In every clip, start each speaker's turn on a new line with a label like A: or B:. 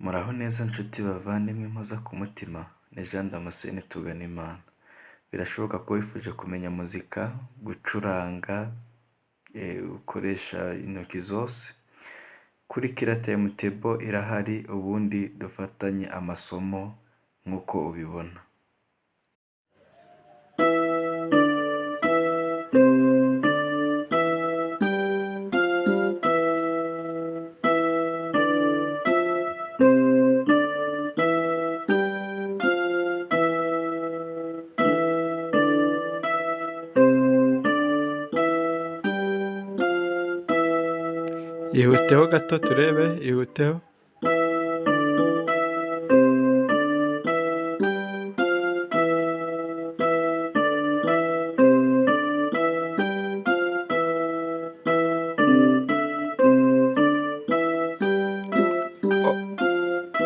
A: Muraho neza nshuti bavandimwe mpoza ku mutima, ni Jean Damascene Tuganimana. Birashoboka ko wifuje kumenya muzika, gucuranga, ukoresha intoki zose. Kurikira Timetable irahari ubundi dufatanye amasomo nk'uko ubibona. Yihuteho gato turebe, yihuteho.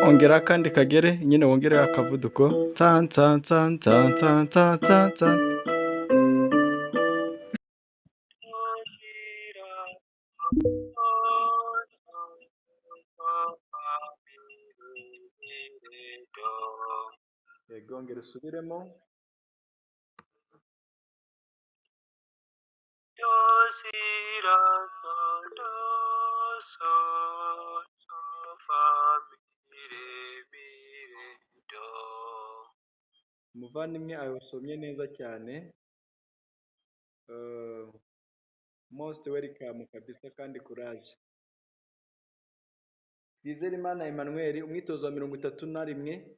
A: Ongera akandi kagere, nyine wongere akavuduko. Tsan tsan tsan tsan tsan tsan tsan tsan. Yego, ongera usubiremo. Umuvandimwe awusomye neza cyane. Most welcome kabisa kandi courage. Twizerimana Emmanuel, umwitozo wa 31.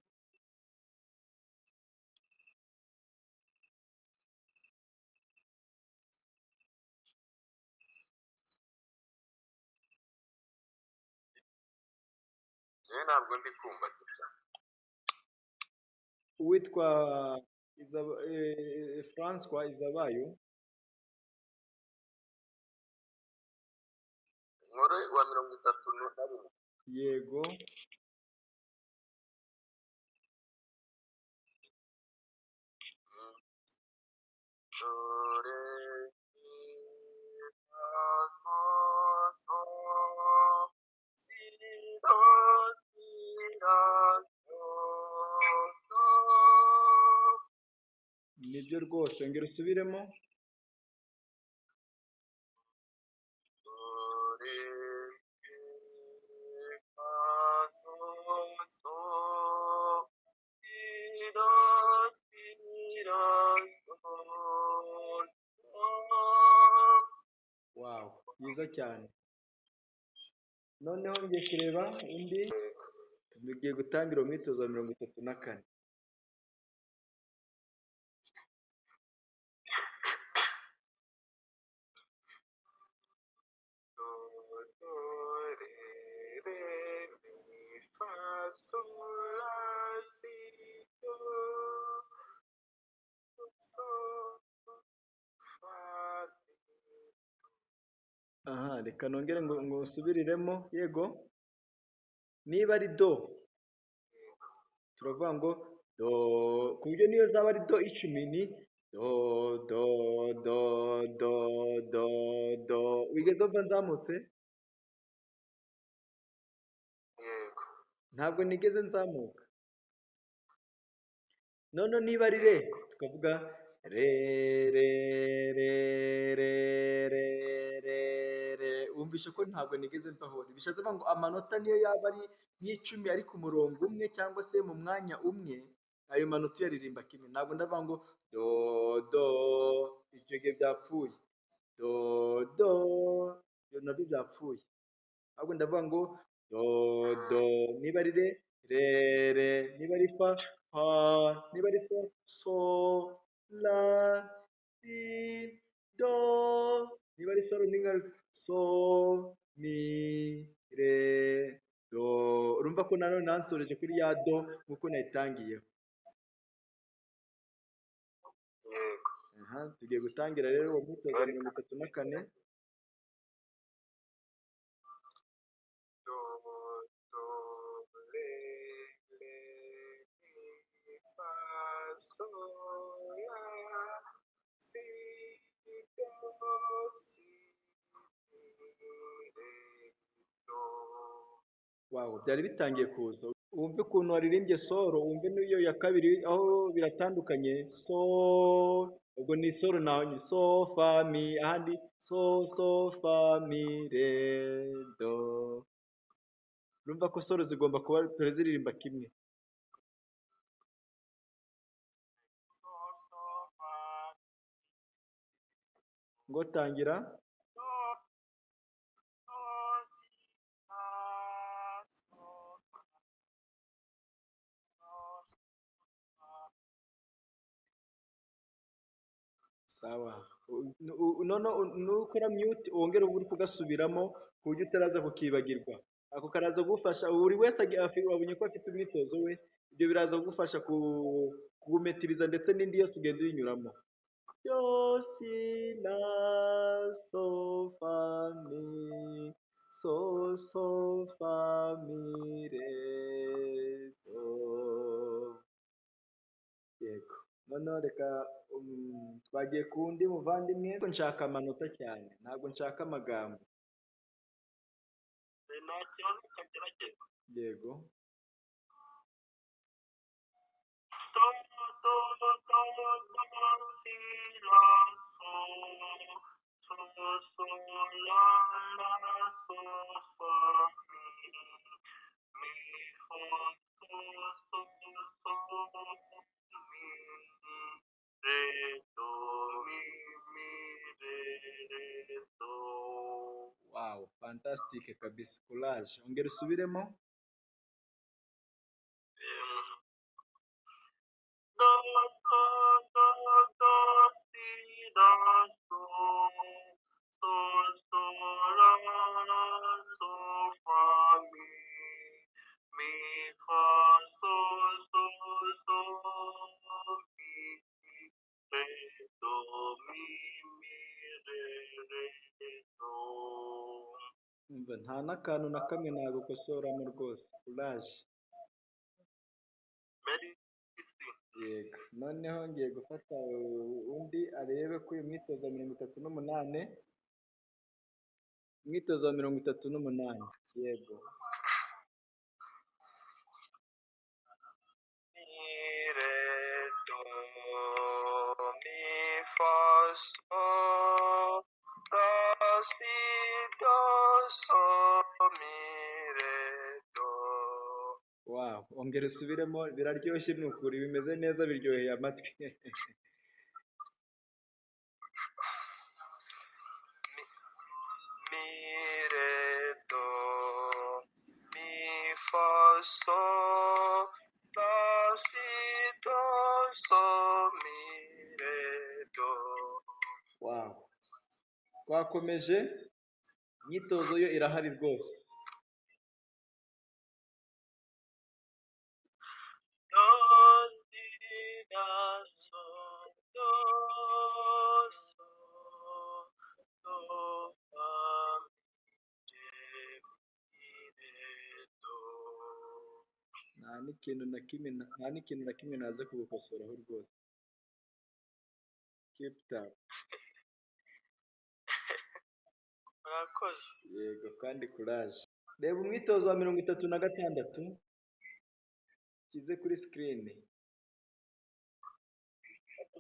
B: Ntabwo ndi kumva gitya.
A: Uwitwa François Izabayo.
B: Nkore wa 31.
A: Yego.
B: Dore so so si do si la so so.
A: Nibyo rwose, ongera usubiremo.
B: Dore so so si do si la so so.
A: Wow, byiza cyane. Noneho ngiye kureba undi, tugiye gutangira umwitozo wa 34. Aha, reka nongere ngo usubiriremo. Yego, niba ari do turavuga ngo do, ku buryo niyo zaba ari do 10 ni do do do do do do. Wigeze umva nzamutse?
B: Yego.
A: Ntabwo nigeze nzamuka. None niba ari re tukavuga re re re re re re re. Wumvishe ko ntabwo nigeze mvaho. Bishatse kuvuga ngo amanota niyo yaba ari nk'icumi ari ku murongo umwe cyangwa se mu mwanya umwe, ayo manota uyaririmba kimwe. Ntabwo ndavuga ngo do do, icyo gihe byapfuye. Do do, ibyo nabyo byapfuye. Ahubwo ndavuga ngo do do, niba ari re re re, niba ari fa fa, niba ari so so, la si do, niba ari sol ni so mi re do. Urumva ko nanone nansoreje kuri ya do nkuko nayitangiyeho.
B: Yego.
A: Aha, tugiye gutangira rero uwo mwitozo wa 34.
B: Do do re re mi fa so la si do si mi re do.
A: Wow, waho byari bitangiye kuza. Wumve ukuntu waririmbye solo, wumve n'iyo ya kabiri aho biratandukanye. So ubwo ni solo naho nyine so fa mi, ahandi so fa mi re do. Urumva ko solo zigomba kuba turaziririmba kimwe.
B: so so fa
A: Ngo tangira.
B: so so si fa so so fa.
A: Sawa. None nukora mute wongera ubu uri kugasubiramo ku buryo utaraza kukibagirwa. Ako karaza kugufasha buri wese wabonye ko afite umwitozo we, ibyo biraza kugufasha kugumetiriza ndetse n'indi yose ugenda uyinyuramo. Yo si la so fa mi so fa mi re do. Yego. Noneho reka twagiye ku wundi muvandimwe, ariko nshaka amanota cyane, ntabwo nshaka amagambo.
B: Nta kibazo kagerageza.
A: Yego.
B: Do do do do si la so so so la so fa mi fa so mi re do mi re do.
A: Wow, fantastic kabisa, courage. Ongera usubiremo.
B: Do do do do si la so so so la so fa mi fa so so mi re do mi re do.
A: Umva nta n'akantu na kamwe nagukosoramo rwose. Courage.
B: Merci.
A: Yego. Noneho ngiye gufata undi arebe ko uyu mwitozo wa 38. Umwitozo wa 38. Yego.
B: Mi re do mi fa so la si do so mi re do.
A: Wow, ongera usubiremo, biraryoshye ni ukuri, bimeze neza, biryoheye amatwi.
B: Mi re do mi fa so la si do so mi re do.
A: Wow. Twakomeje, imyitozo yo irahari rwose.
B: Do si la so do so do fa mi re do.
A: Nta n'ikintu na kimwe naza kugukosoraho rwose. Keep it up.
B: Murakoze.
A: Yego kandi courage. Reba umwitozo wa 36 kize kuri screen.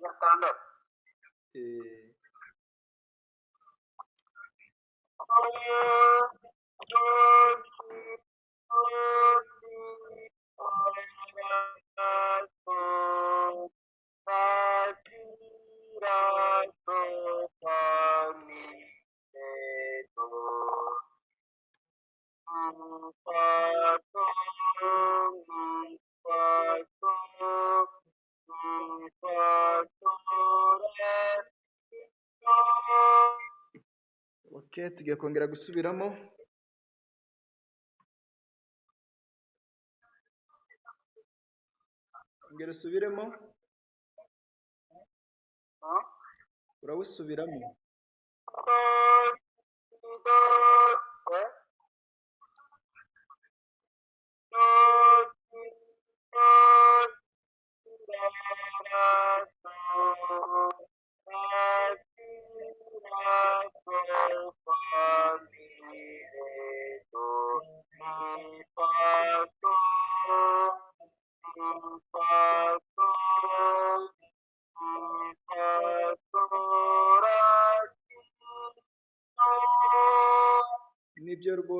B: Gatandatu.
A: Okay, tugiye kongera gusubiramo. Ongera usubiremo. Urawusubiramo.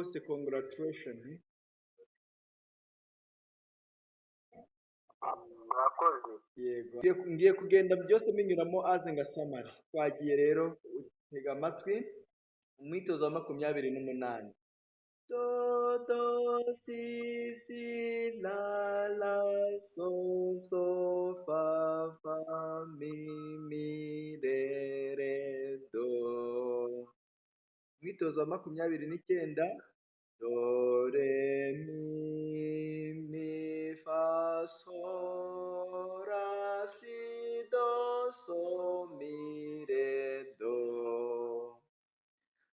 A: rwose congratulation.
B: murakoze.
A: Yego, ngiye kugenda byose binyuramo aze nga summary. Twagiye rero, tega amatwi. Umwitozo wa 28. Do do si si la la so so fa fa mi mi re re do. Umwitozo wa 29. Do re mi fa so ra si do so mi re do.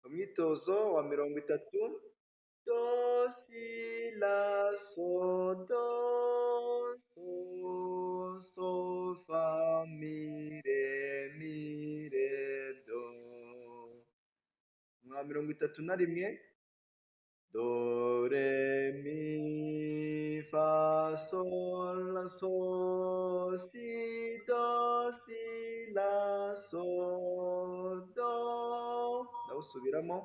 A: Umwitozo wa 30. Do si la so do so so fa mi re do. Wa 31. Do re mi fa sol la so si do si la so do. Ndawusubiramo.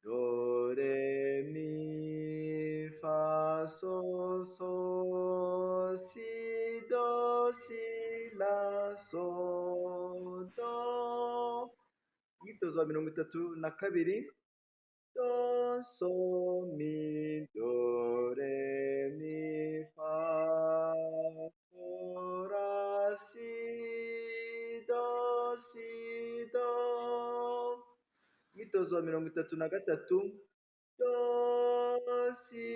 A: Do re mi fa so so si do si la so do. Umwitozo wa 32. Do so mi do re mi fa so ra si do si do. Umwitozo wa 33. Do si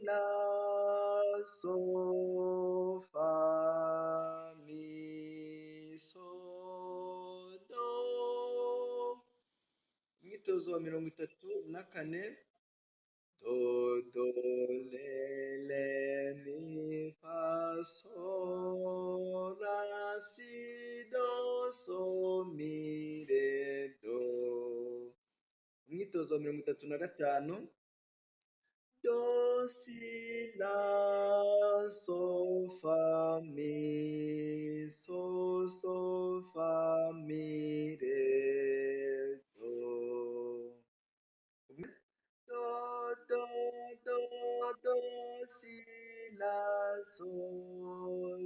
A: la so fa mi so do. Umwitozo wa 34. Do do le le mi fa so la si do so mi re do. Umwitozo wa 35. Do si la so fa mi so so fa mi re do. Do do do do si la so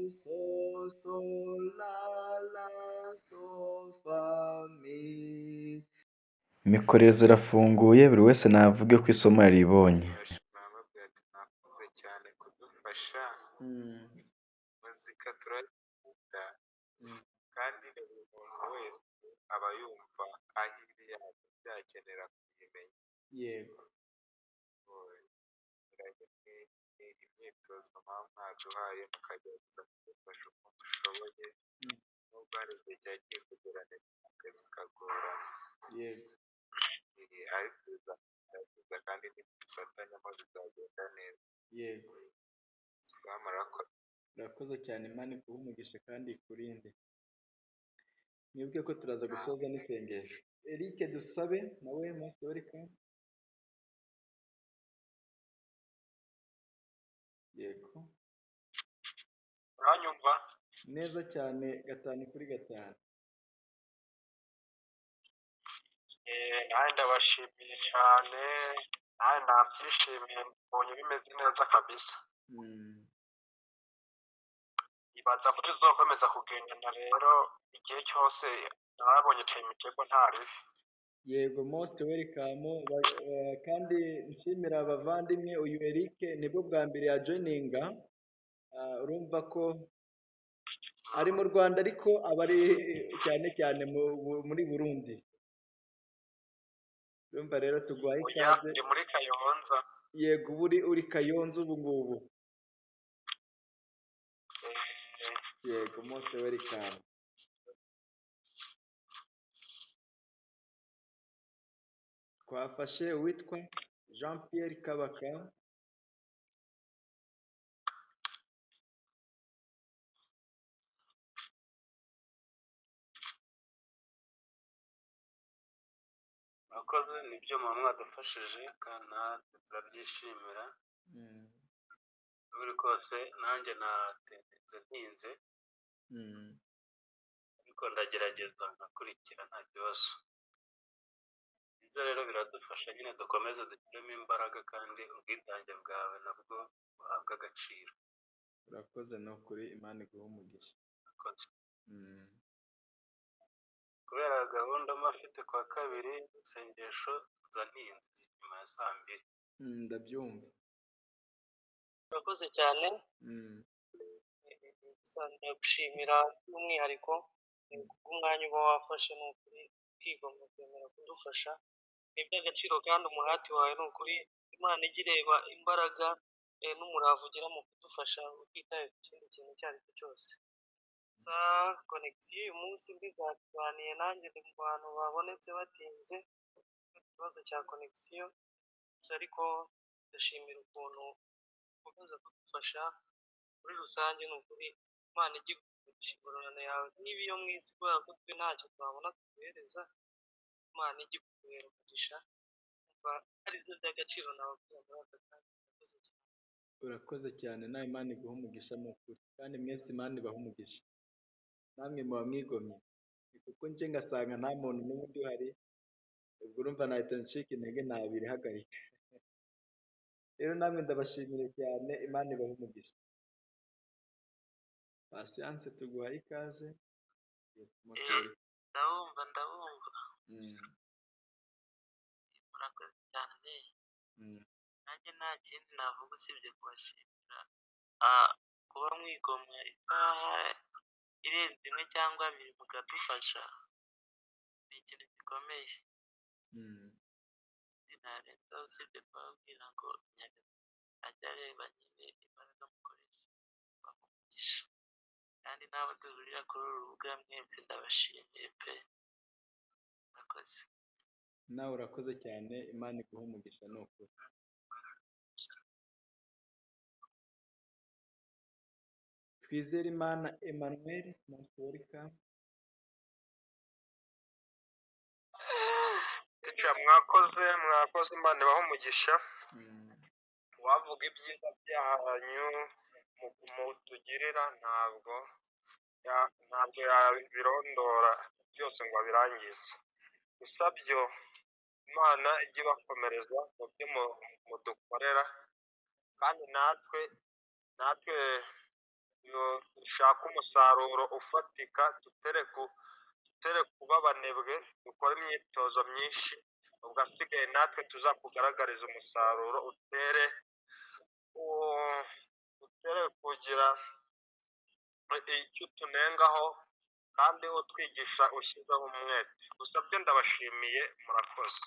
A: so so la la so fa mi. Mikoro zirafunguye, buri wese navuge ko isomo yaribonye.
B: Bababwira ati mwakoze cyane kudufasha. Muzika turayikunda kandi buri muntu wese aba yumva aho iri yakenera kuyimenya.
A: Yego.
B: Imyitozo mpamvu mwaduhaye mukagerageza kudufasha uko mushoboye, nubwo hari igihe cyagiye kugirana akazi kagorana.
A: Yego.
B: Ariko bizagerageza kandi nidufatanyamo bizagenda neza.
A: Yego. Urakoze cyane, Imana ikuhe umugisha kandi ikurinde. Mwibuke ko turaza gusoza n'isengesho. Eric dusabe nawe mutorika. Yego.
B: Uranyumva?
A: Neza cyane 5/5.
B: Nawe ndabashimiye cyane, nawe nabyishimiye, mbonye bimeze neza kabisa. Ibanza ko tuzokomeza kugendana rero igihe cyose, nabonye imitego ntaribi.
A: Yego, most welcome. Kandi nshimira abavandimwe, uyu Eric nibwo bwa mbere ya joininga. Urumva ko ari mu Rwanda ariko aba ari cyane cyane muri Burundi. Urumva rero tugwaye ikaze.
B: Ndi muri Kayonza.
A: Yego, uri Kayonza ubu ngubu. Yego, most welcome. Twafashe uwitwa Jean Pierre Kabaka.
B: Murakoze, nibyo muba mwadufashije kandi natwe turabyishimira. Buri kose nanjye natenze ntinze, ariko ndagerageza nkakurikira nta kibazo.
C: byiza rero biradufasha nyine dukomeze dushyiremo imbaraga kandi ubwitange bwawe nabwo buhabwa agaciro.
A: urakoze ni ukuri Imana iguhe umugisha.
C: Urakoze.
A: Mm.
C: Kubera gahunda mba mfite kuwa kabiri isengesho nza ntinze nyuma ya saa mbiri.
A: Ndabyumva.
D: urakoze cyane
A: Mm.
D: ndagushimira by'umwihariko kubw'umwanya uba wafashe ni ukuri ukigomwa kwemera kudufasha ni iby'agaciro kandi umuhati wawe ni ukuri Imana ijya ireba imbaraga n'umurava ugira mu kudufasha utitaye ku kindi kintu icyo ari cyo cyose. Sa konegisiyo uyu munsi bizatubaniye nanjye ndi mu bantu babonetse batinze ikibazo cya konegisiyo gusa ariko ndashimira ukuntu ukomeza kudufasha muri rusange ni ukuri Imana ijya iguha ingororano yawe niba iyo mu isi kubera ko twe ntacyo twabona tuguhereza Imana ijya ikuguhera umugisha umva ari byo by'agaciro nababwira muri aka kanya.
A: urakoze cyane nawe Imana iguhe umugisha ni ukuri kandi mwese Imana ibahe umugisha namwe muba mwigomye kuko nje ngasanga nta muntu n'ubundi uhari ubwo urumva nahita ncika intege ntabirihagarika rero namwe ndabashimire cyane Imana ibahe umugisha. Pasiyanse tuguhaye ikaze.
D: ndabumva
A: Mm.
D: murakoze cyane
A: Mm.
D: nanjye nta kindi navuga usibye kubashimira kuba mwigomwa isaha irenze imwe cyangwa abiri mukadufasha ni ikintu gikomeye
A: Mm.
D: sinarenza usibye kubabwira ngo Nyagasani ajya areba nyine imbaraga mukoresha bamugisha kandi n'abo duhurira kuri uru rubuga mwese ndabashimiye pe murakoze.
A: nawe urakoze cyane Imana iguhe umugisha ni ukuri. Twizere Imana Emmanuel Montorika.
B: mwakoze Imana ibahe umugisha.
A: Mm.
B: Wavuga ibyiza byanyu mutugirira ntabwo yabirondora byose ngo abirangize gusa byo Imana ijya ibakomereza mu byo mudukorera kandi natwe dushaka umusaruro ufatika dutere kuba abanebwe dukora imyitozo myinshi ubwo asigaye natwe tuzakugaragariza umusaruro utere kugira icyo utunengaho kandi utwigisha ushyizeho umwete gusa byo ndabashimiye murakoze.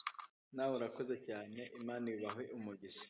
A: nawe urakoze cyane Imana ibahe umugisha.